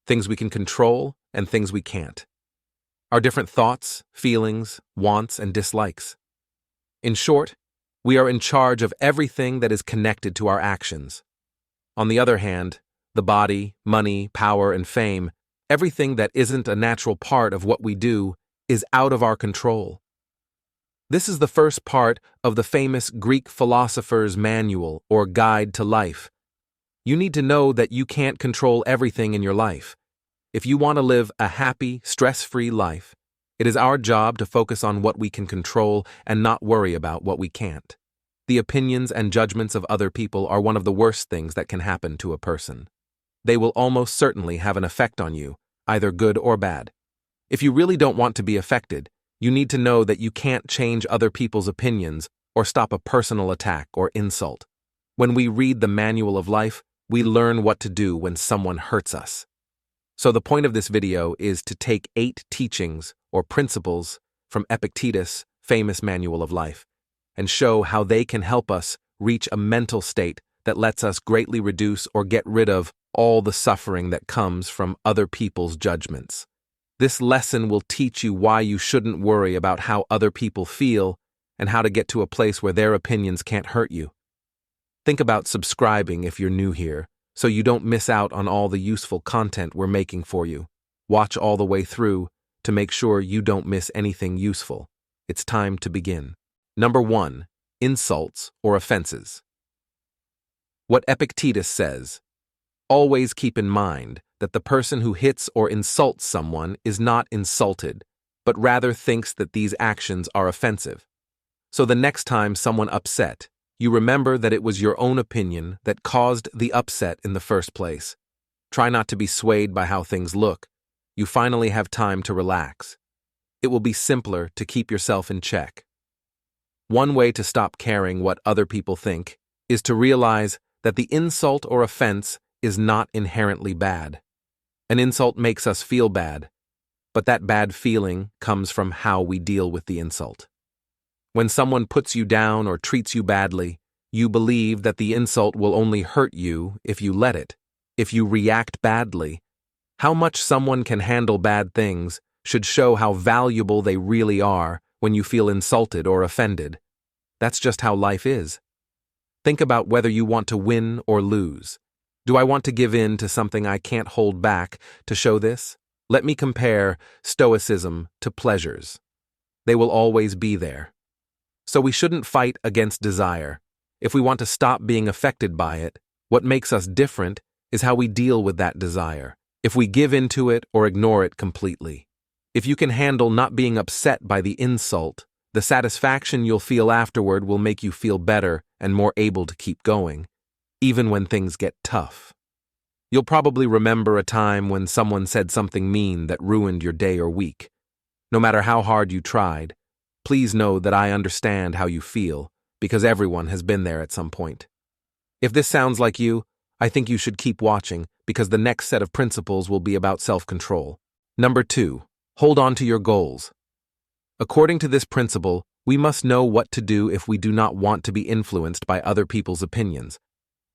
things we can control and things we can't. Our different thoughts, feelings, wants, and dislikes. In short, we are in charge of everything that is connected to our actions. On the other hand, the body, money, power, and fame, everything that isn't a natural part of what we do, is out of our control. This is the first part of the famous Greek philosopher's manual or guide to life. You need to know that you can't control everything in your life. If you want to live a happy, stress-free life, it is our job to focus on what we can control and not worry about what we can't. The opinions and judgments of other people are one of the worst things that can happen to a person. They will almost certainly have an effect on you, either good or bad. If you really don't want to be affected, you need to know that you can't change other people's opinions or stop a personal attack or insult. When we read the manual of life, we learn what to do when someone hurts us. So the point of this video is to take 8 teachings or principles from Epictetus' famous manual of life and show how they can help us reach a mental state that lets us greatly reduce or get rid of all the suffering that comes from other people's judgments. This lesson will teach you why you shouldn't worry about how other people feel and how to get to a place where their opinions can't hurt you. Think about subscribing if you're new here, so you don't miss out on all the useful content we're making for you. Watch all the way through to make sure you don't miss anything useful. It's time to begin. Number 1. Insults or offenses. What Epictetus says: always keep in mind that the person who hits or insults someone is not insulted, but rather thinks that these actions are offensive. So the next time someone upset, you remember that it was your own opinion that caused the upset in the first place. Try not to be swayed by how things look. You finally have time to relax. It will be simpler to keep yourself in check. One way to stop caring what other people think is to realize that the insult or offense is not inherently bad. An insult makes us feel bad, but that bad feeling comes from how we deal with the insult. When someone puts you down or treats you badly, you believe that the insult will only hurt you if you let it, if you react badly. How much someone can handle bad things should show how valuable they really are when you feel insulted or offended. That's just how life is. Think about whether you want to win or lose. Do I want to give in to something I can't hold back to show this? Let me compare Stoicism to pleasures. They will always be there. So we shouldn't fight against desire. If we want to stop being affected by it, what makes us different is how we deal with that desire. If we give into it or ignore it completely. If you can handle not being upset by the insult, the satisfaction you'll feel afterward will make you feel better and more able to keep going, even when things get tough. You'll probably remember a time when someone said something mean that ruined your day or week. No matter how hard you tried, please know that I understand how you feel, because everyone has been there at some point. If this sounds like you, I think you should keep watching, because the next set of principles will be about self-control. Number 2. Hold on to your goals. According to this principle, we must know what to do if we do not want to be influenced by other people's opinions.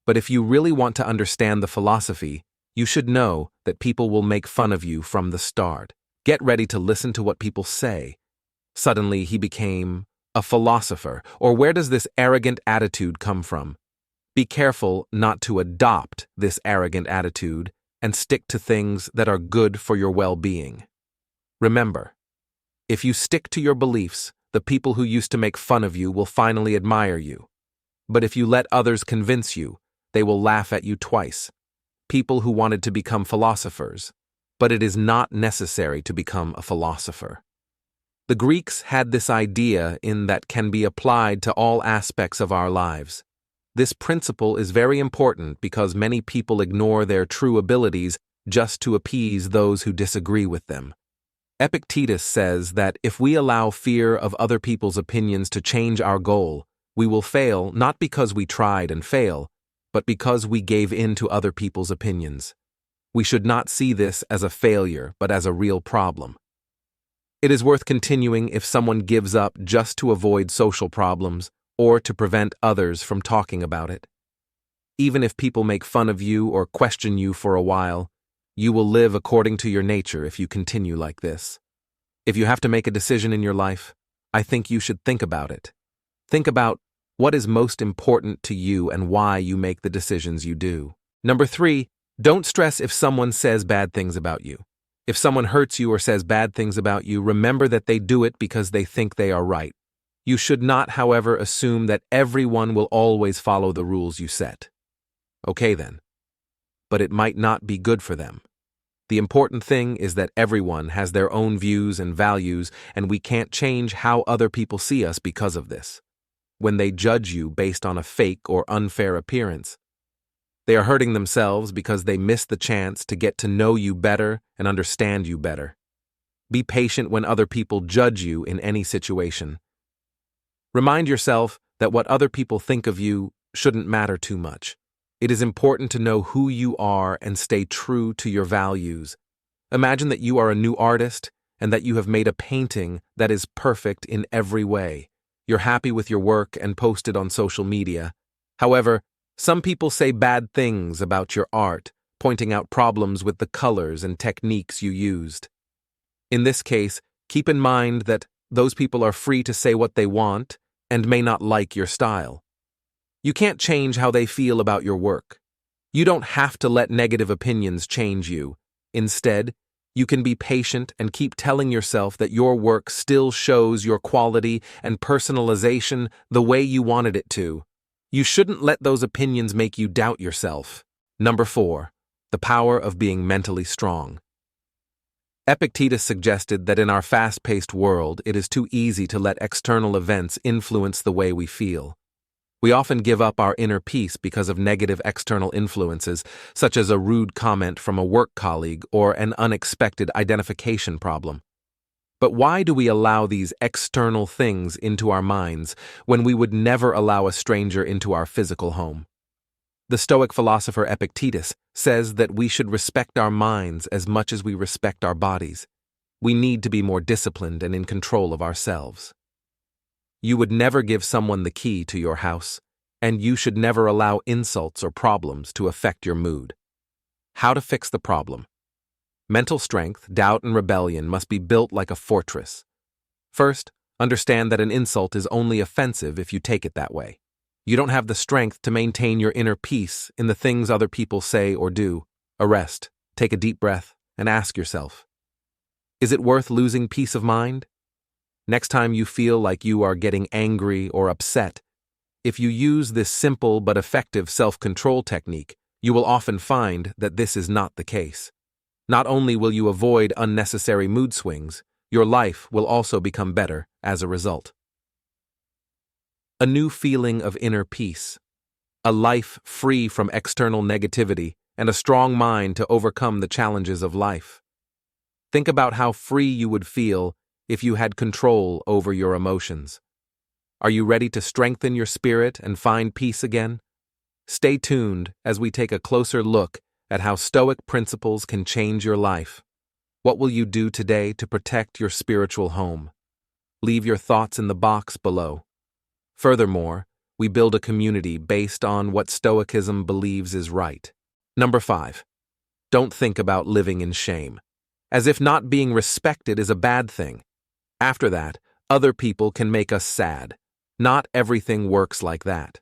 But if you really want to understand the philosophy, you should know that people will make fun of you from the start. Get ready to listen to what people say. Suddenly he became a philosopher, or where does this arrogant attitude come from? Be careful not to adopt this arrogant attitude and stick to things that are good for your well-being. Remember, if you stick to your beliefs, the people who used to make fun of you will finally admire you. But if you let others convince you, they will laugh at you twice. People who wanted to become philosophers, but it is not necessary to become a philosopher. The Greeks had this idea in that can be applied to all aspects of our lives. This principle is very important because many people ignore their true abilities just to appease those who disagree with them. Epictetus says that if we allow fear of other people's opinions to change our goal, we will fail not because we tried and fail, but because we gave in to other people's opinions. We should not see this as a failure, but as a real problem. It is worth continuing if someone gives up just to avoid social problems or to prevent others from talking about it. Even if people make fun of you or question you for a while, You will live according to your nature if you continue like this. If you have to make a decision in your life, I think you should think about it. Think about what is most important to you and why you make the decisions you do. Number 3, don't stress if someone says bad things about you. If someone hurts you or says bad things about you, remember that they do it because they think they are right. You should not, however, assume that everyone will always follow the rules you set. Okay then. But it might not be good for them. The important thing is that everyone has their own views and values, and we can't change how other people see us because of this. When they judge you based on a fake or unfair appearance, they are hurting themselves because they miss the chance to get to know you better and understand you better. Be patient when other people judge you in any situation. Remind yourself that what other people think of you shouldn't matter too much. It is important to know who you are and stay true to your values. Imagine that you are a new artist and that you have made a painting that is perfect in every way. You're happy with your work and post it on social media. However, some people say bad things about your art, pointing out problems with the colors and techniques you used. In this case, keep in mind that those people are free to say what they want and may not like your style. You can't change how they feel about your work. You don't have to let negative opinions change you. Instead, you can be patient and keep telling yourself that your work still shows your quality and personalization the way you wanted it to. You shouldn't let those opinions make you doubt yourself. Number 4, the power of being mentally strong. Epictetus suggested that in our fast-paced world, it is too easy to let external events influence the way we feel. We often give up our inner peace because of negative external influences, such as a rude comment from a work colleague or an unexpected identification problem. But why do we allow these external things into our minds when we would never allow a stranger into our physical home? The Stoic philosopher Epictetus says that we should respect our minds as much as we respect our bodies. We need to be more disciplined and in control of ourselves. You would never give someone the key to your house, and you should never allow insults or problems to affect your mood. How to fix the problem? Mental strength, doubt, and rebellion must be built like a fortress. First, understand that an insult is only offensive if you take it that way. You don't have the strength to maintain your inner peace in the things other people say or do. Arrest, take a deep breath, and ask yourself, is it worth losing peace of mind? Next time you feel like you are getting angry or upset, if you use this simple but effective self-control technique, you will often find that this is not the case. Not only will you avoid unnecessary mood swings, your life will also become better as a result. A new feeling of inner peace, a life free from external negativity, and a strong mind to overcome the challenges of life. Think about how free you would feel if you had control over your emotions. Are you ready to strengthen your spirit and find peace again? Stay tuned as we take a closer look at how Stoic principles can change your life. What will you do today to protect your spiritual home? Leave your thoughts in the box below. Furthermore, we build a community based on what Stoicism believes is right. Number 5. Don't think about living in shame, as if not being respected is a bad thing. After that, other people can make us sad. Not everything works like that.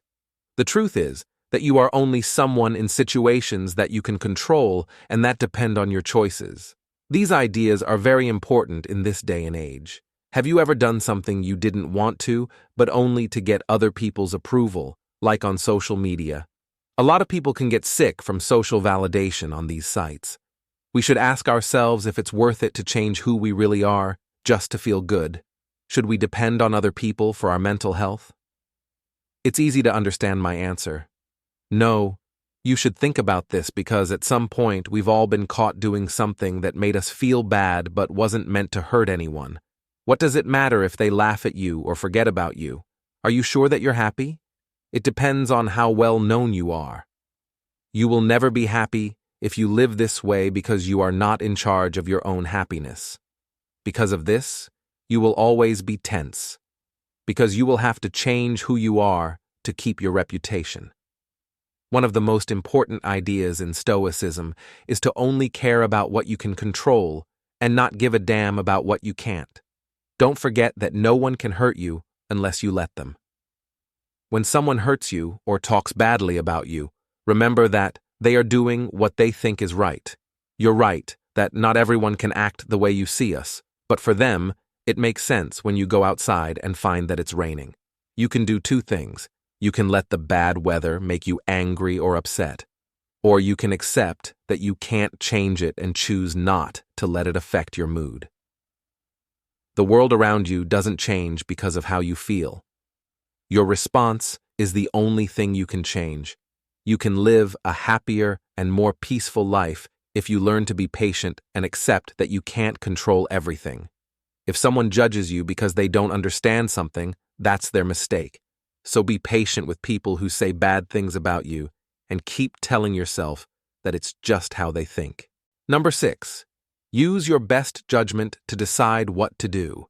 The truth is that you are only someone in situations that you can control and that depend on your choices. These ideas are very important in this day and age. Have you ever done something you didn't want to, but only to get other people's approval, like on social media? A lot of people can get sick from social validation on these sites. We should ask ourselves if it's worth it to change who we really are just to feel good. Should we depend on other people for our mental health? It's easy to understand my answer. No, you should think about this because at some point we've all been caught doing something that made us feel bad but wasn't meant to hurt anyone. What does it matter if they laugh at you or forget about you? Are you sure that you're happy? It depends on how well known you are. You will never be happy if you live this way because you are not in charge of your own happiness. Because of this, you will always be tense, because you will have to change who you are to keep your reputation. One of the most important ideas in Stoicism is to only care about what you can control and not give a damn about what you can't. Don't forget that no one can hurt you unless you let them. When someone hurts you or talks badly about you, remember that they are doing what they think is right. You're right that not everyone can act the way you see us, but for them, it makes sense when you go outside and find that it's raining. You can do two things. You can let the bad weather make you angry or upset, or you can accept that you can't change it and choose not to let it affect your mood. The world around you doesn't change because of how you feel. Your response is the only thing you can change. You can live a happier and more peaceful life if you learn to be patient and accept that you can't control everything. If someone judges you because they don't understand something, that's their mistake. So be patient with people who say bad things about you and keep telling yourself that it's just how they think. Number 6. Use your best judgment to decide what to do.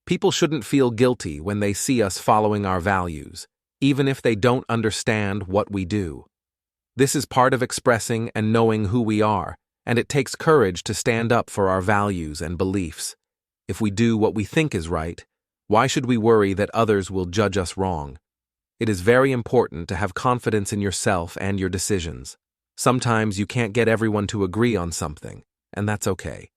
People shouldn't feel guilty when they see us following our values, even if they don't understand what we do. This is part of expressing and knowing who we are, and it takes courage to stand up for our values and beliefs. If we do what we think is right, why should we worry that others will judge us wrong? It is very important to have confidence in yourself and your decisions. Sometimes you can't get everyone to agree on something, and that's okay.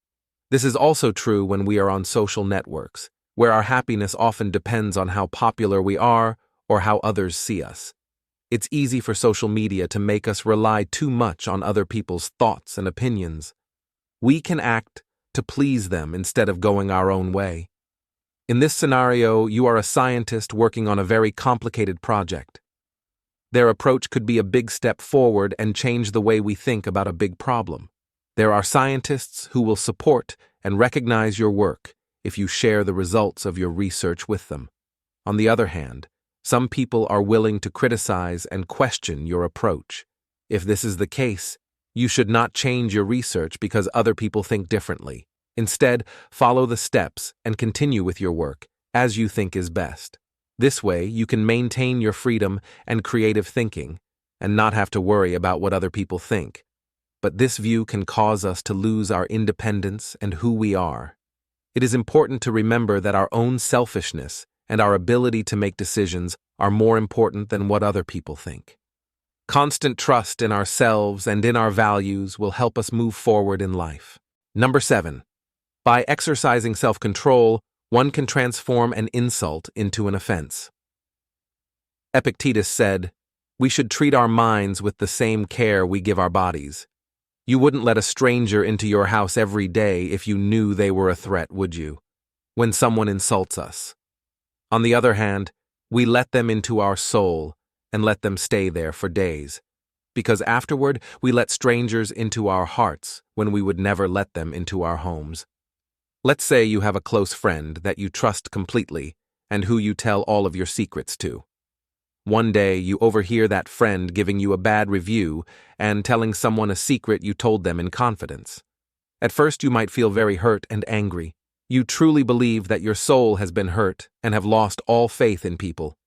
This is also true when we are on social networks, where our happiness often depends on how popular we are or how others see us. It's easy for social media to make us rely too much on other people's thoughts and opinions. We can act to please them instead of going our own way. In this scenario, you are a scientist working on a very complicated project. Their approach could be a big step forward and change the way we think about a big problem. There are scientists who will support and recognize your work if you share the results of your research with them. On the other hand, some people are willing to criticize and question your approach. If this is the case, you should not change your research because other people think differently. Instead, follow the steps and continue with your work as you think is best. This way, you can maintain your freedom and creative thinking and not have to worry about what other people think. But this view can cause us to lose our independence and who we are. It is important to remember that our own selfishness and our ability to make decisions are more important than what other people think. Constant trust in ourselves and in our values will help us move forward in life. Number 7. By exercising self-control, one can transform an insult into an offense. Epictetus said, "We should treat our minds with the same care we give our bodies." You wouldn't let a stranger into your house every day if you knew they were a threat, would you? When someone insults us. On the other hand, we let them into our soul and let them stay there for days. Because afterward, we let strangers into our hearts when we would never let them into our homes. Let's say you have a close friend that you trust completely and who you tell all of your secrets to. One day, you overhear that friend giving you a bad review and telling someone a secret you told them in confidence. At first, you might feel very hurt and angry. You truly believe that your soul has been hurt and have lost all faith in people.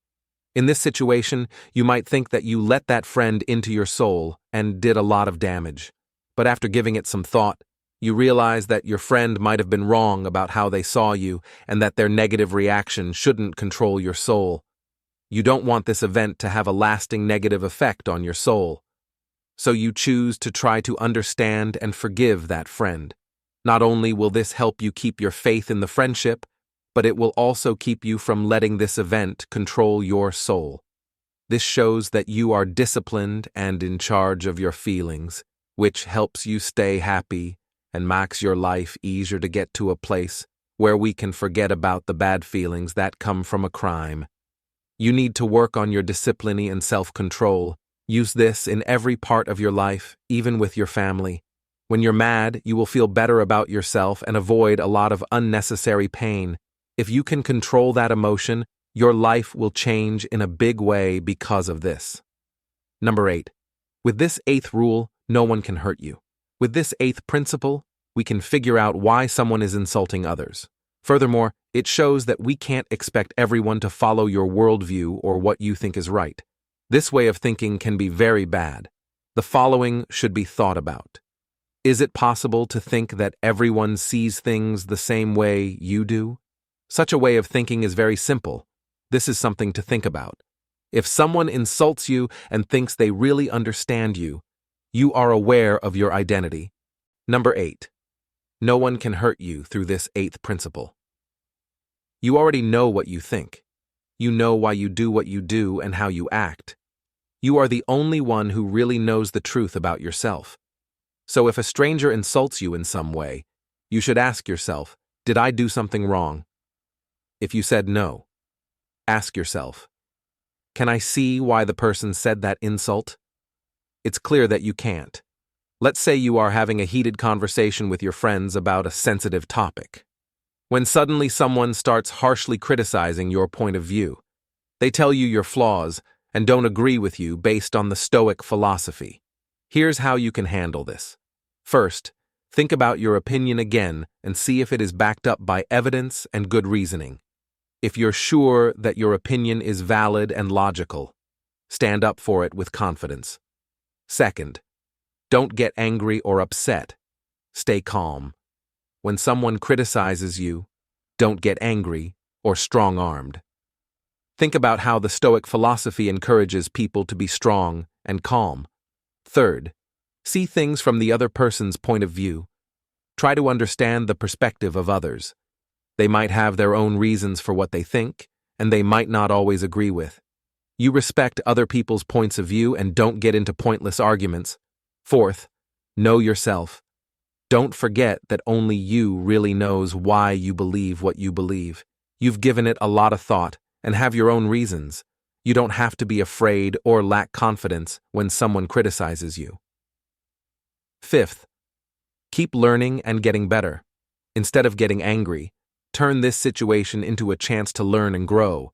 In this situation, you might think that you let that friend into your soul and did a lot of damage. But after giving it some thought, you realize that your friend might have been wrong about how they saw you and that their negative reaction shouldn't control your soul. You don't want this event to have a lasting negative effect on your soul. So you choose to try to understand and forgive that friend. Not only will this help you keep your faith in the friendship, but it will also keep you from letting this event control your soul. This shows that you are disciplined and in charge of your feelings, which helps you stay happy and makes your life easier to get to a place where we can forget about the bad feelings that come from a crime. You need to work on your discipline and self-control. Use this in every part of your life, even with your family. When you're mad, you will feel better about yourself and avoid a lot of unnecessary pain. If you can control that emotion, your life will change in a big way because of this. Number 8. With this 8th rule, no one can hurt you. With this 8th principle, we can figure out why someone is insulting others. Furthermore, it shows that we can't expect everyone to follow your worldview or what you think is right. This way of thinking can be very bad. The following should be thought about. Is it possible to think that everyone sees things the same way you do? Such a way of thinking is very simple. This is something to think about. If someone insults you and thinks they really understand you, you are aware of your identity. Number 8. No one can hurt you through this 8th principle. You already know what you think. You know why you do what you do and how you act. You are the only one who really knows the truth about yourself. So if a stranger insults you in some way, you should ask yourself, did I do something wrong? If you said no, ask yourself, can I see why the person said that insult? It's clear that you can't. Let's say you are having a heated conversation with your friends about a sensitive topic. When suddenly someone starts harshly criticizing your point of view, they tell you your flaws and don't agree with you based on the Stoic philosophy. Here's how you can handle this. First, think about your opinion again and see if it is backed up by evidence and good reasoning. If you're sure that your opinion is valid and logical, stand up for it with confidence. Second, don't get angry or upset. Stay calm. When someone criticizes you, don't get angry or strong-armed. Think about how the Stoic philosophy encourages people to be strong and calm. Third, see things from the other person's point of view. Try to understand the perspective of others. They might have their own reasons for what they think, and they might not always agree with. You respect other people's points of view and don't get into pointless arguments. Fourth, know yourself. Don't forget that only you really knows why you believe what you believe. You've given it a lot of thought and have your own reasons. You don't have to be afraid or lack confidence when someone criticizes you. Fifth, keep learning and getting better. Instead of getting angry, turn this situation into a chance to learn and grow.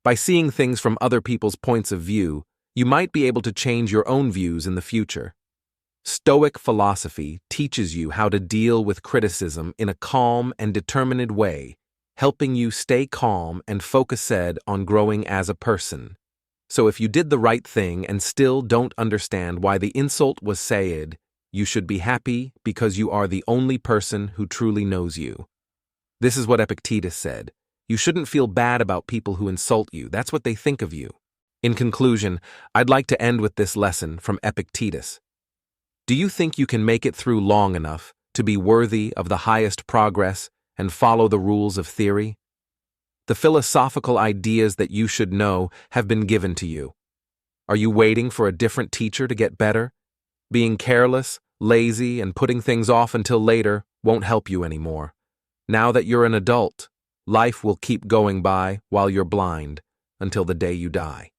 By seeing things from other people's points of view, you might be able to change your own views in the future. Stoic philosophy teaches you how to deal with criticism in a calm and determined way, helping you stay calm and focused on growing as a person. So if you did the right thing and still don't understand why the insult was said, you should be happy because you are the only person who truly knows you. This is what Epictetus said. You shouldn't feel bad about people who insult you. That's what they think of you. In conclusion, I'd like to end with this lesson from Epictetus. Do you think you can make it through long enough to be worthy of the highest progress and follow the rules of theory? The philosophical ideas that you should know have been given to you. Are you waiting for a different teacher to get better? Being careless, lazy, and putting things off until later won't help you anymore. Now that you're an adult, life will keep going by while you're blind until the day you die.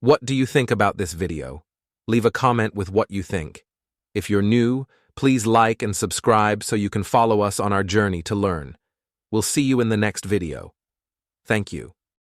What do you think about this video? Leave a comment with what you think. If you're new, please like and subscribe so you can follow us on our journey to learn. We'll see you in the next video. Thank you.